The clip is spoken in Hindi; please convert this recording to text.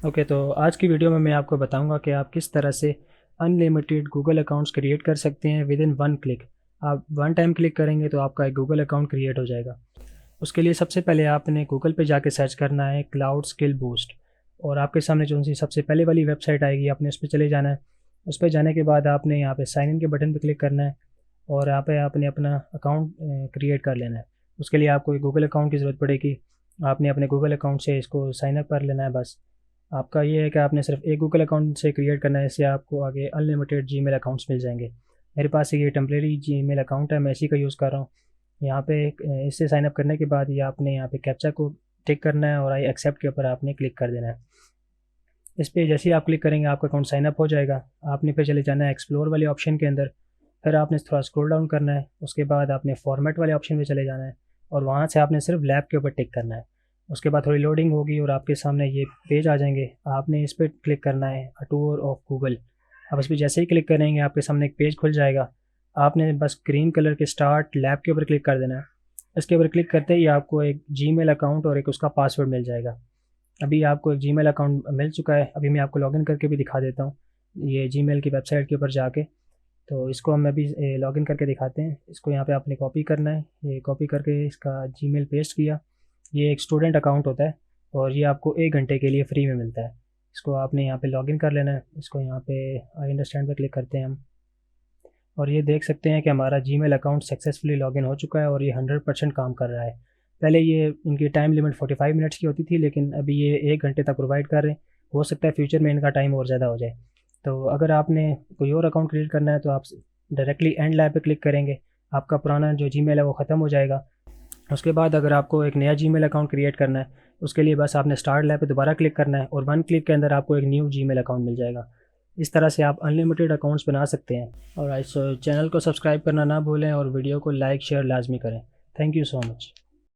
ओके, तो आज की वीडियो में मैं आपको बताऊंगा कि आप किस तरह से अनलिमिटेड गूगल अकाउंट्स क्रिएट कर सकते हैं विद इन वन क्लिक। आप वन टाइम क्लिक करेंगे तो आपका एक गूगल अकाउंट क्रिएट हो जाएगा। उसके लिए सबसे पहले आपने गूगल पे जाके सर्च करना है क्लाउड स्किल बूस्ट, और आपके सामने जो सी सबसे पहले वाली वेबसाइट आएगी आपने उस पर चले जाना है। उस पर जाने के बाद आपने यहाँ पे साइन इन के बटन पर क्लिक करना है और यहाँ पे आपने अपना अकाउंट क्रिएट कर लेना है। उसके लिए आपको एक गूगल अकाउंट की ज़रूरत पड़ेगी। आपने अपने गूगल अकाउंट से इसको साइन अप कर लेना है। बस आपका ये है कि आपने सिर्फ एक गूगल अकाउंट से क्रिएट करना है, इससे आपको आगे अनलिमिटेड जीमेल अकाउंट्स मिल जाएंगे। मेरे पास ये टेम्परेरी जीमेल अकाउंट है, मैं इसी का यूज़ कर रहा हूँ। यहाँ पे इससे साइन अप करने के बाद ये आपने यहाँ पे कैप्चा को टिक करना है और आई एक्सेप्ट के ऊपर आपने क्लिक कर देना है। इस पर जैसे ही आप क्लिक करेंगे आपका अकाउंट साइन अप हो जाएगा। आपने फिर चले जाना है एक्सप्लोर वाले ऑप्शन के अंदर। फिर आपने थोड़ा स्क्रॉल डाउन करना है, उसके बाद आपने फॉर्मेट वाले ऑप्शन में चले जाना है और वहाँ से आपने सिर्फ लैब के ऊपर टिक करना है। उसके बाद थोड़ी लोडिंग होगी और आपके सामने ये पेज आ जाएंगे। आपने इस पर क्लिक करना है अ टूर ऑफ गूगल। आप इस पर जैसे ही क्लिक करेंगे आपके सामने एक पेज खुल जाएगा। आपने बस ग्रीन कलर के स्टार्ट लैब के ऊपर क्लिक कर देना है। इसके ऊपर क्लिक करते ही आपको एक जीमेल अकाउंट और एक उसका पासवर्ड मिल जाएगा। अभी आपको एक जीमेल अकाउंट मिल चुका है। अभी मैं आपको लॉगिन करके भी दिखा देता हूँ, ये जीमेल की वेबसाइट के ऊपर जाके। तो इसको हम अभी लॉगिन करके दिखाते हैं। इसको यहाँ पे आपने कॉपी करना है, ये कॉपी करके इसका जीमेल पेस्ट किया। ये एक स्टूडेंट अकाउंट होता है और ये आपको 1 घंटे के लिए फ्री में मिलता है। इसको आपने यहाँ पे लॉगिन कर लेना है। इसको यहाँ पे आई अंडरस्टैंड पे क्लिक करते हैं हम, और ये देख सकते हैं कि हमारा जीमेल अकाउंट सक्सेसफुली लॉगिन हो चुका है और ये 100% काम कर रहा है। पहले ये इनकी टाइम लिमिट 45 मिनट्स की होती थी, लेकिन अभी ये 1 घंटे तक प्रोवाइड कर रहे हैं। हो सकता है फ्यूचर में इनका टाइम और ज़्यादा हो जाए। तो अगर आपने कोई और अकाउंट क्रिएट करना है तो आप डायरेक्टली एंड लैब पे क्लिक करेंगे, आपका पुराना जो जीमेल है वो ख़त्म हो जाएगा। उसके बाद अगर आपको एक नया जीमेल अकाउंट क्रिएट करना है, उसके लिए बस आपने स्टार्ट लैब पे दोबारा क्लिक करना है और वन क्लिक के अंदर आपको एक न्यू जीमेल अकाउंट मिल जाएगा। इस तरह से आप अनलिमिटेड अकाउंट्स बना सकते हैं। और इस चैनल को सब्सक्राइब करना ना भूलें और वीडियो को लाइक शेयर लाजमी करें। Thank you so much.